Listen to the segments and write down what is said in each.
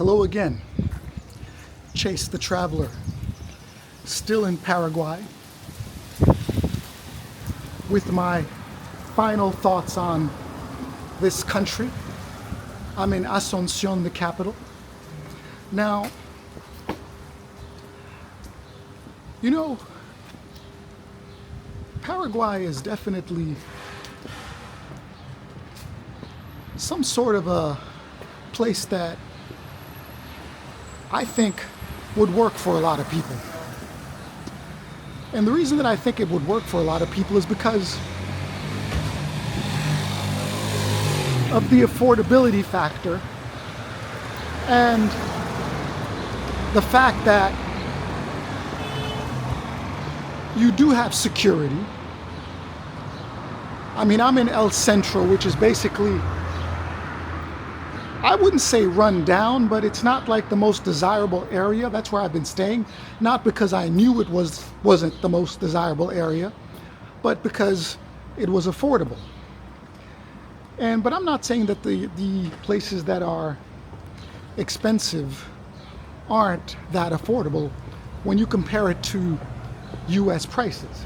Hello again, Chase the Traveler, still in Paraguay, with my final thoughts on this country. I'm in Asunción, the capital. Now, you know, Paraguay is definitely some sort of a place that I think would work for a lot of people. And the reason that I think it would work for a lot of people is because of the affordability factor and the fact that you do have security. I mean, I'm in El Centro, which is basically, I wouldn't say run down, but it's not like the most desirable area. That's where I've been staying. Not because I knew it wasn't the most desirable area, but because it was affordable. But I'm not saying that the places that are expensive aren't that affordable when you compare it to US prices.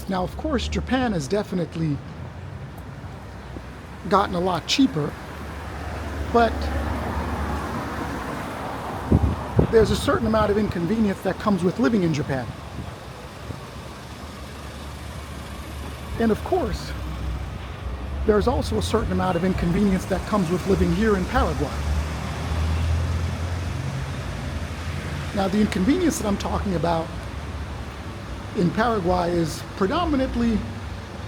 Now, of course, Japan has definitely gotten a lot cheaper, but there's a certain amount of inconvenience that comes with living in Japan. And of course, there's also a certain amount of inconvenience that comes with living here in Paraguay. Now, the inconvenience that I'm talking about in Paraguay is predominantly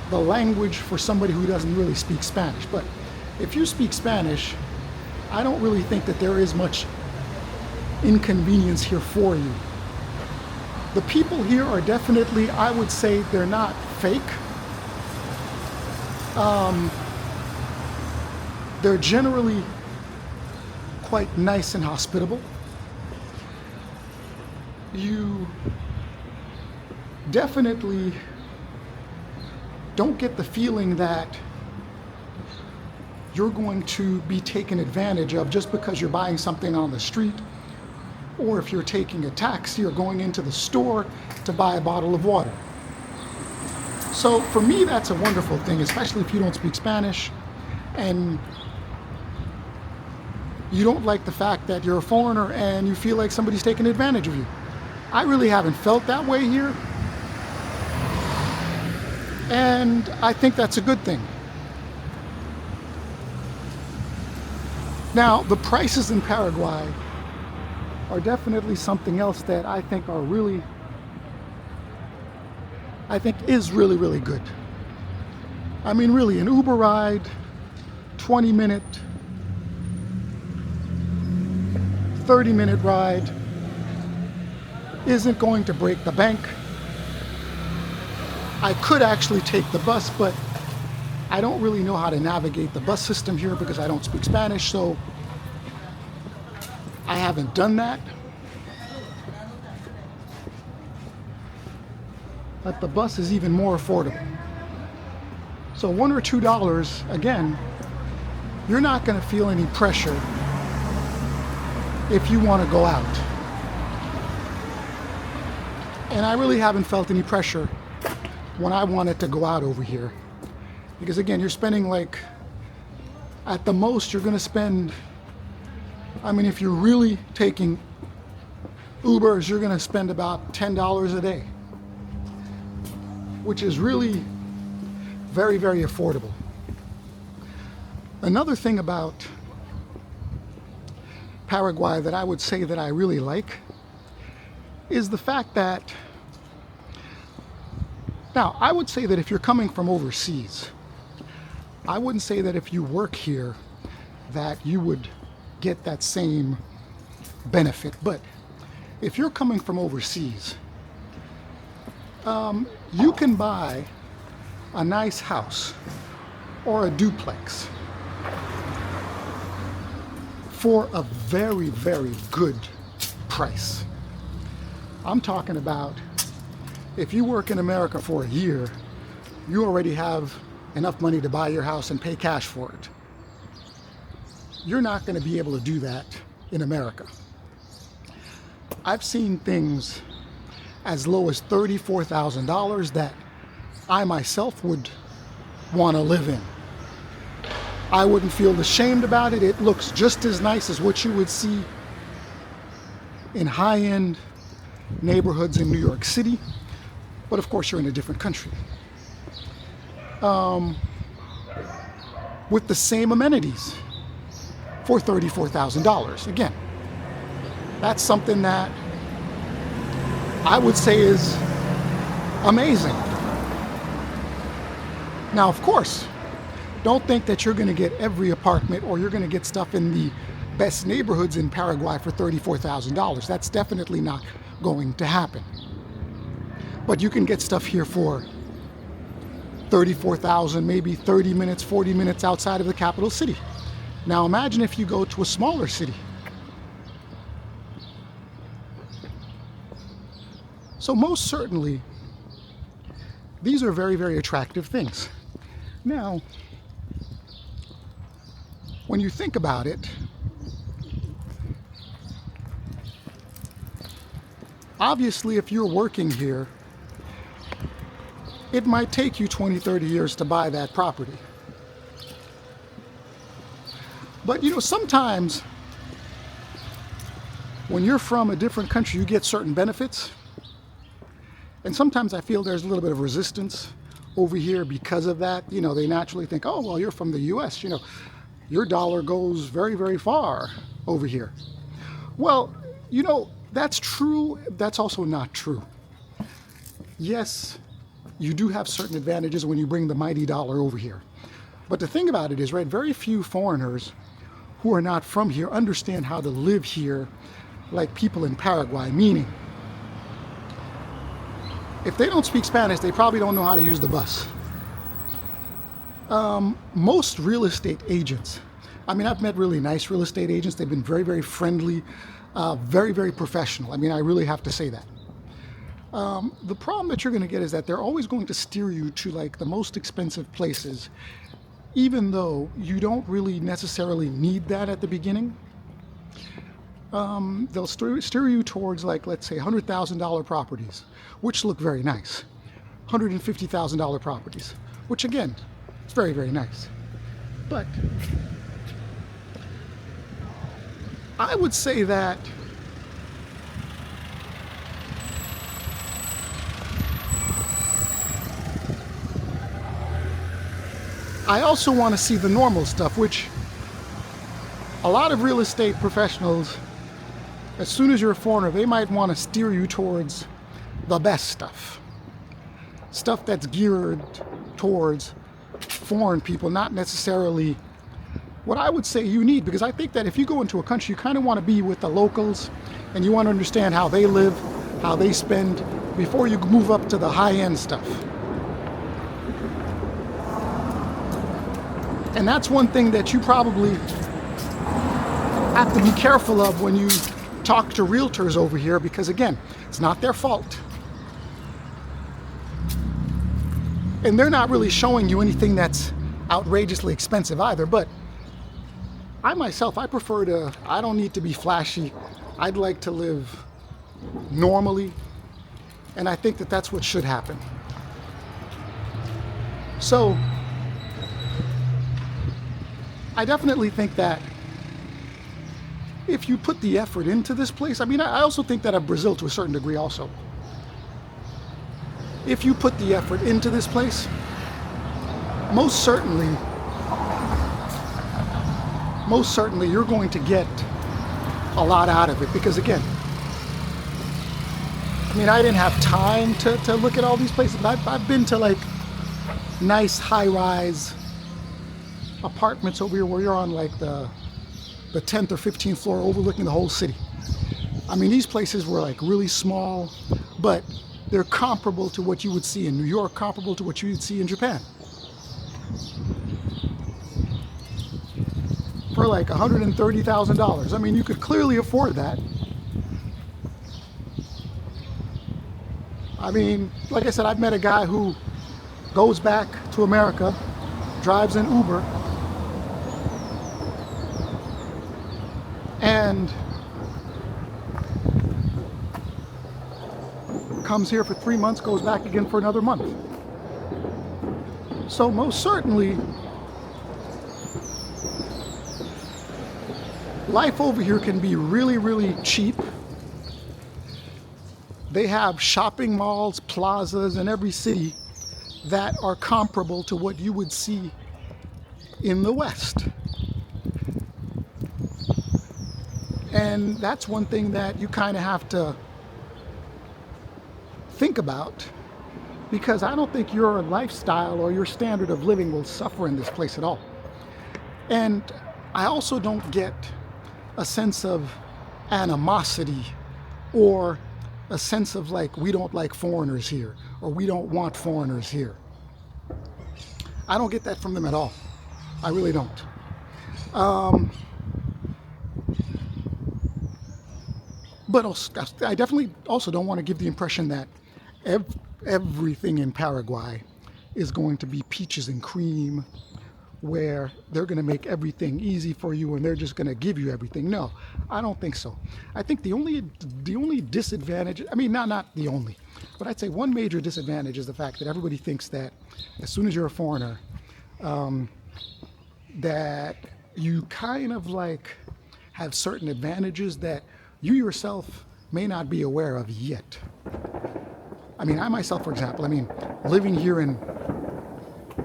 the language for somebody who doesn't really speak Spanish. But if you speak Spanish, I don't really think that there is much inconvenience here for you. The people here are definitely, I would say, they're not fake. They're generally quite nice and hospitable. You definitely don't get the feeling that you're going to be taken advantage of just because you're buying something on the street, or if you're taking a taxi or going into the store to buy a bottle of water. So for me, that's a wonderful thing, especially if you don't speak Spanish and you don't like the fact that you're a foreigner and you feel like somebody's taking advantage of you. I really haven't felt that way here, and I think that's a good thing. Now, the prices in Paraguay are definitely something else that I think is really, really good. I mean, really, an Uber ride, 20-minute, 30-minute ride isn't going to break the bank. I could actually take the bus, but I don't really know how to navigate the bus system here because I don't speak Spanish, so I haven't done that. But the bus is even more affordable. So $1 or $2, again, you're not going to feel any pressure if you want to go out. And I really haven't felt any pressure when I wanted to go out over here. Because again, you're spending like, at the most, you're going to spend, I mean, if you're really taking Ubers, you're going to spend about $10 a day, which is really very, very affordable. Another thing about Paraguay that I would say that I really like is the fact that, now, I would say that if you're coming from overseas, I wouldn't say that if you work here that you would get that same benefit. But if you're coming from overseas, you can buy a nice house or a duplex for a very, very good price. I'm talking about, if you work in America for a year, you already have enough money to buy your house and pay cash for it. You're not going to be able to do that in America. I've seen things as low as $34,000 that I myself would want to live in. I wouldn't feel ashamed about it. It looks just as nice as what you would see in high-end neighborhoods in New York City, but of course you're in a different country. With the same amenities for $34,000. Again, that's something that I would say is amazing. Now, of course, don't think that you're going to get every apartment or you're going to get stuff in the best neighborhoods in Paraguay for $34,000. That's definitely not going to happen. But you can get stuff here for $34,000, maybe 30 minutes, 40 minutes outside of the capital city. Now imagine if you go to a smaller city. So most certainly, these are very, very attractive things. Now, when you think about it, obviously if you're working here, it might take you 20, 30 years to buy that property. But you know, sometimes when you're from a different country, you get certain benefits. And sometimes I feel there's a little bit of resistance over here because of that. You know, they naturally think, oh, well, you're from the US, you know, your dollar goes very, very far over here. Well, you know, that's true. That's also not true. Yes, you do have certain advantages when you bring the mighty dollar over here. But the thing about it is, right, very few foreigners who are not from here understand how to live here like people in Paraguay, meaning if they don't speak Spanish, they probably don't know how to use the bus. Most real estate agents, I mean, I've met really nice real estate agents. They've been very, very friendly, very, very professional. I mean, I really have to say that. The problem that you're going to get is that they're always going to steer you to like the most expensive places, even though you don't really necessarily need that at the beginning. They'll steer you towards, like, let's say $100,000 properties, which look very nice. $150,000 properties, which again, it's very, very nice. But I would say that I also want to see the normal stuff, which a lot of real estate professionals, as soon as you're a foreigner, they might want to steer you towards the best stuff. Stuff that's geared towards foreign people, not necessarily what I would say you need, because I think that if you go into a country, you kind of want to be with the locals and you want to understand how they live, how they spend, before you move up to the high-end stuff. And that's one thing that you probably have to be careful of when you talk to realtors over here, because again, it's not their fault. And they're not really showing you anything that's outrageously expensive either. But I myself, I don't need to be flashy. I'd like to live normally. And I think that that's what should happen. So I definitely think that if you put the effort into this place, I mean, I also think that of Brazil to a certain degree also. If you put the effort into this place, most certainly you're going to get a lot out of it. Because again, I mean, I didn't have time to look at all these places, but I've been to like nice high-rise apartments over here where you're on like the 10th or 15th floor overlooking the whole city. I mean, these places were like really small, but they're comparable to what you would see in New York, comparable to what you would see in Japan. For like $130,000. I mean, you could clearly afford that. I mean, like I said, I've met a guy who goes back to America, drives an Uber, and and comes here for 3 months, goes back again for another month. So most certainly, life over here can be really, really cheap. They have shopping malls, plazas in every city that are comparable to what you would see in the West. And that's one thing that you kind of have to think about, because I don't think your lifestyle or your standard of living will suffer in this place at all. And I also don't get a sense of animosity or a sense of like, we don't like foreigners here, or we don't want foreigners here. I don't get that from them at all. I really don't. But I definitely also don't want to give the impression that everything in Paraguay is going to be peaches and cream, where they're going to make everything easy for you and they're just going to give you everything. No, I don't think so. I think the only disadvantage, I mean, not the only, but I'd say one major disadvantage is the fact that everybody thinks that as soon as you're a foreigner, that you kind of like have certain advantages that you yourself may not be aware of yet. I mean, I myself, for example, I mean, living here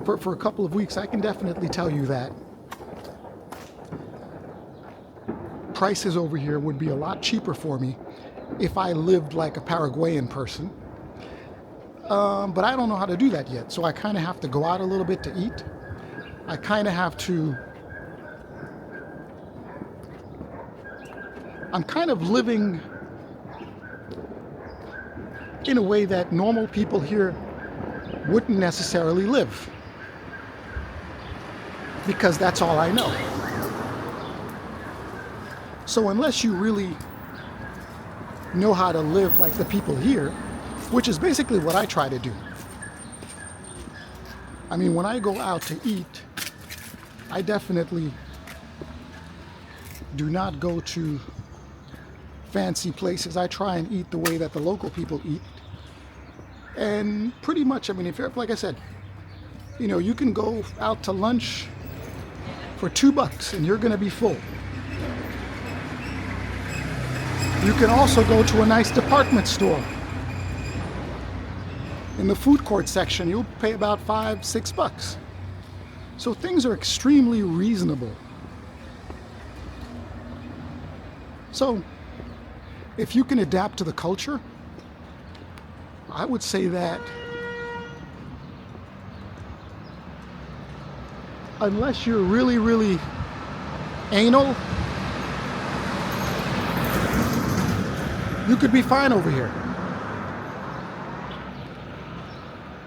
for a couple of weeks, I can definitely tell you that prices over here would be a lot cheaper for me if I lived like a Paraguayan person. But I don't know how to do that yet. So I kind of have to go out a little bit to eat. I kind of have to, I'm kind of living in a way that normal people here wouldn't necessarily live, because that's all I know. So unless you really know how to live like the people here, which is basically what I try to do. I mean, when I go out to eat, I definitely do not go to fancy places. I try and eat the way that the local people eat. And pretty much, I mean, if you're, like I said, you know, you can go out to lunch for $2 and you're going to be full. You can also go to a nice department store. In the food court section, you'll pay about $5-6. So things are extremely reasonable. So if you can adapt to the culture, I would say that unless you're really, really anal, you could be fine over here.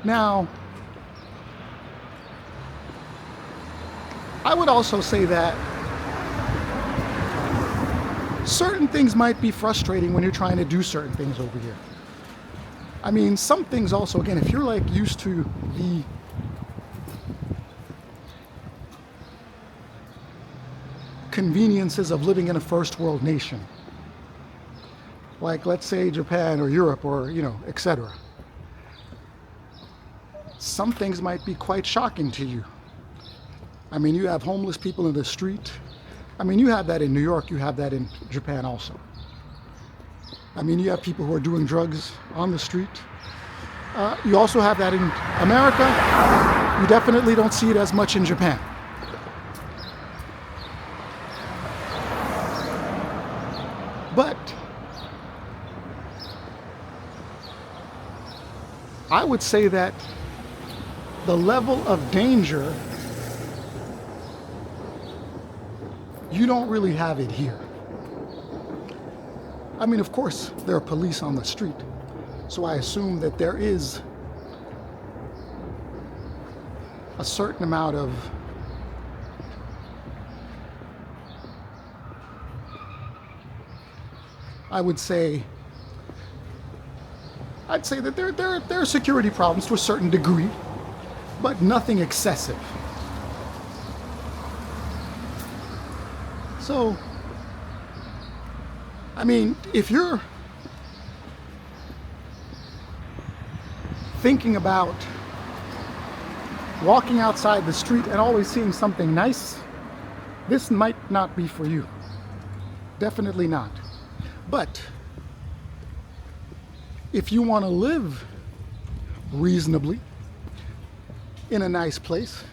Now, I would also say that certain things might be frustrating when you're trying to do certain things over here. I mean, some things also, again, if you're like used to the conveniences of living in a first world nation, like let's say Japan or Europe or, you know, etc., some things might be quite shocking to you. I mean, you have homeless people in the street. I mean, you have that in New York, you have that in Japan also. I mean, you have people who are doing drugs on the street. You also have that in America. You definitely don't see it as much in Japan. But I would say that the level of danger, you don't really have it here. I mean, of course, there are police on the street, so I assume that there is a certain amount of I'd say that there are security problems to a certain degree, but nothing excessive. So I mean, if you're thinking about walking outside the street and always seeing something nice, this might not be for you. Definitely not. But if you want to live reasonably in a nice place,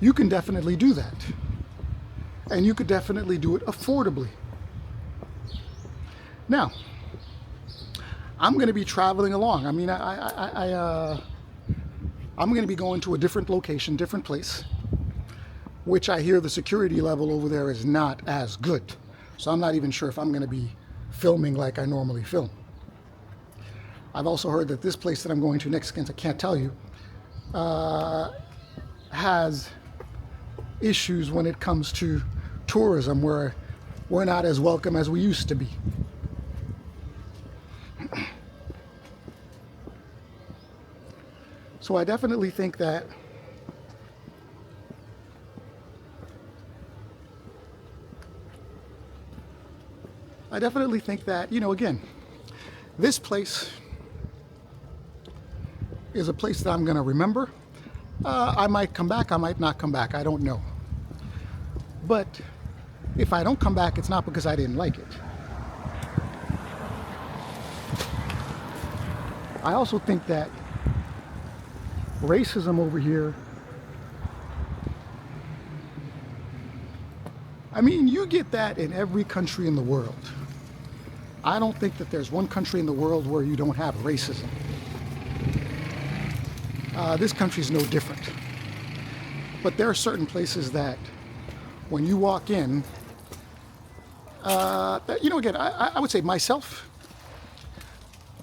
you can definitely do that. And you could definitely do it affordably. Now, I'm going to be traveling along. I mean, I'm going to be going to a different location, different place, which I hear the security level over there is not as good. So I'm not even sure if I'm going to be filming like I normally film. I've also heard that this place that I'm going to next, I can't tell you, has issues when it comes to tourism, where we're not as welcome as we used to be. So I definitely think that again, this place is a place that I'm going to remember. I might come back, I might not come back, I don't know. But if I don't come back, it's not because I didn't like it. I also think that racism over here, I mean, you get that in every country in the world. I don't think that there's one country in the world where you don't have racism. This country's no different. But there are certain places that when you walk in, again, I would say myself,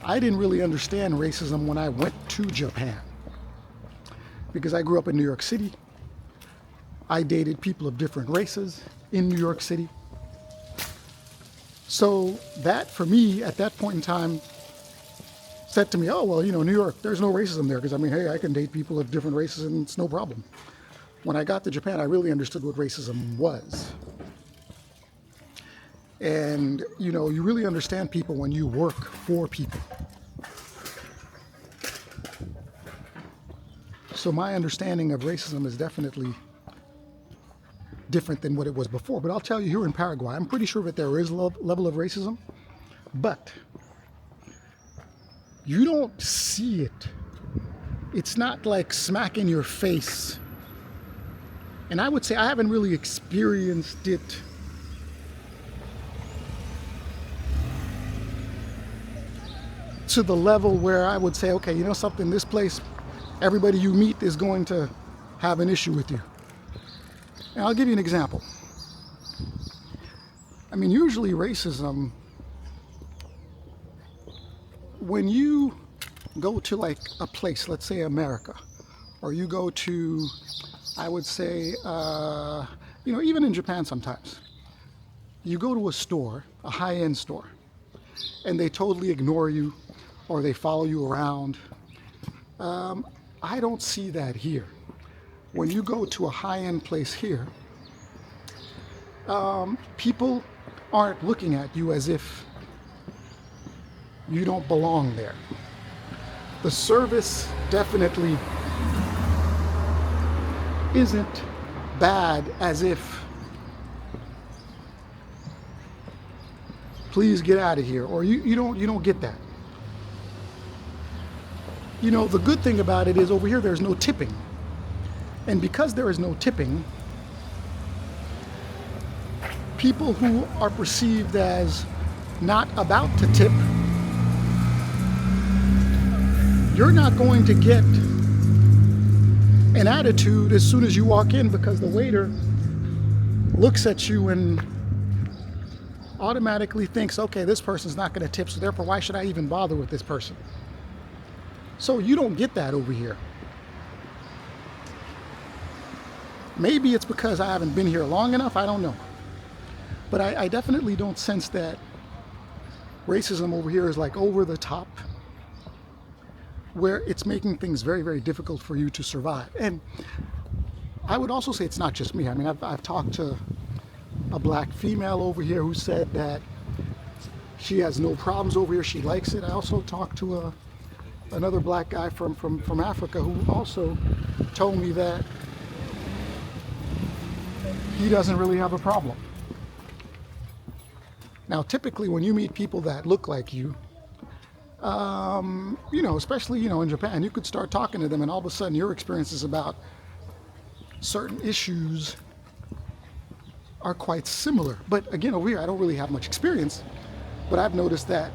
I didn't really understand racism when I went to Japan. Because I grew up in New York City. I dated people of different races in New York City. So that, for me, at that point in time, said to me, oh, well, New York, there's no racism there. Because, I mean, hey, I can date people of different races and it's no problem. When I got to Japan, I really understood what racism was. And, you really understand people when you work for people. So my understanding of racism is definitely different than what it was before. But I'll tell you, here in Paraguay, I'm pretty sure that there is a level of racism, but you don't see it. It's not like smack in your face. And I would say I haven't really experienced it to the level where I would say, okay, something, this place, everybody you meet is going to have an issue with you. And I'll give you an example. I mean, usually racism, when you go to like a place, let's say America, or you go to, I would say, even in Japan sometimes, you go to a store, a high-end store, and they totally ignore you, or they follow you around. I don't see that here. When you go to a high-end place here, people aren't looking at you as if you don't belong there. The service definitely isn't bad, as if, please get out of here, or you don't get that. The good thing about it is over here there's no tipping. And because there is no tipping, people who are perceived as not about to tip, you're not going to get an attitude as soon as you walk in, because the waiter looks at you and automatically thinks, okay, this person's not going to tip, so therefore why should I even bother with this person? So you don't get that over here. Maybe it's because I haven't been here long enough, I don't know. But I definitely don't sense that racism over here is like over the top, where it's making things very, very difficult for you to survive. And I would also say it's not just me. I mean, I've talked to a black female over here who said that she has no problems over here. She likes it. I also talked to another black guy from Africa who also told me that he doesn't really have a problem. Now, typically when you meet people that look like you, especially, in Japan, you could start talking to them and all of a sudden your experiences about certain issues are quite similar. But again, over here, I don't really have much experience, but I've noticed that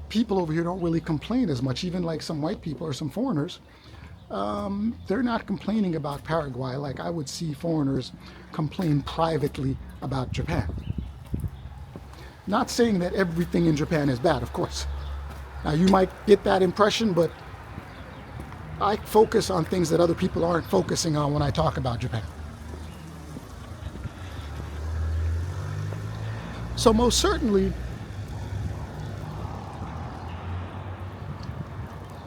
people over here don't really complain as much, even like some white people or some foreigners. They're not complaining about Paraguay like I would see foreigners complain privately about Japan. Not saying that everything in Japan is bad, of course. Now, you might get that impression, but I focus on things that other people aren't focusing on when I talk about Japan. So most certainly,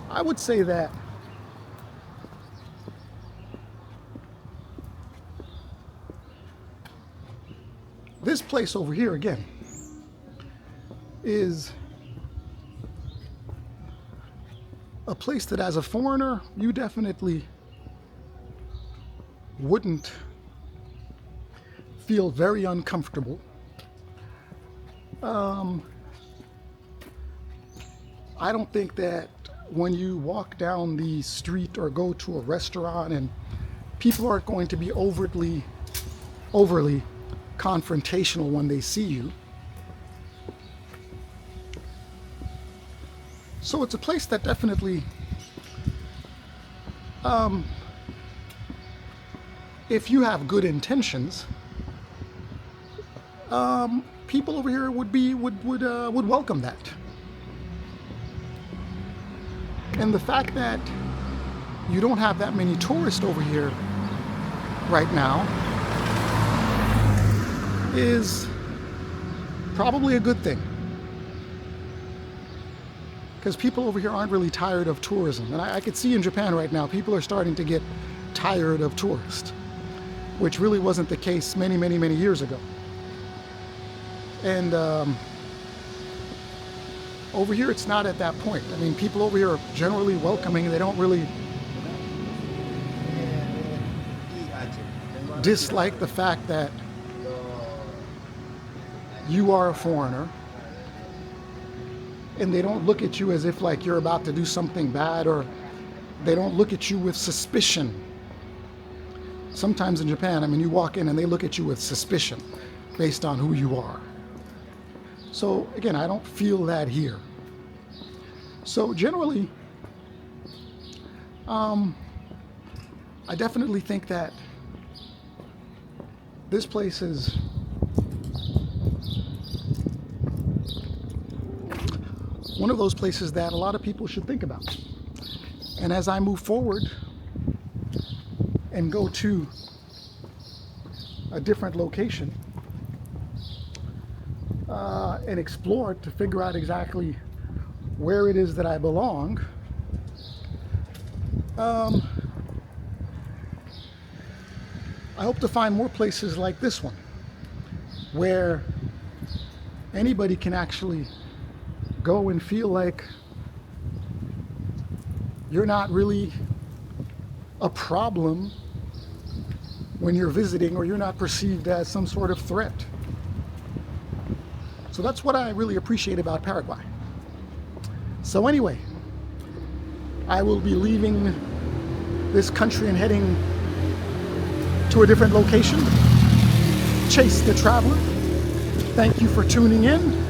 I would say that this place over here, again, is a place that as a foreigner, you definitely wouldn't feel very uncomfortable. I don't think that when you walk down the street or go to a restaurant, and people aren't going to be overly confrontational when they see you. So it's a place that definitely, if you have good intentions, people over here would welcome that. And the fact that you don't have that many tourists over here right now is probably a good thing. Because people over here aren't really tired of tourism. And I could see in Japan right now, people are starting to get tired of tourists, which really wasn't the case many, many, many years ago. And over here, it's not at that point. I mean, people over here are generally welcoming. They don't really dislike the fact that you are a foreigner. And they don't look at you as if like you're about to do something bad, or they don't look at you with suspicion. Sometimes in Japan, I mean, you walk in and they look at you with suspicion based on who you are. So again, I don't feel that here. So generally, I definitely think that this place is one of those places that a lot of people should think about. And as I move forward and go to a different location and explore to figure out exactly where it is that I belong, I hope to find more places like this one where anybody can actually go and feel like you're not really a problem when you're visiting, or you're not perceived as some sort of threat. So that's what I really appreciate about Paraguay. So anyway, I will be leaving this country and heading to a different location. Chase the Traveler. Thank you for tuning in.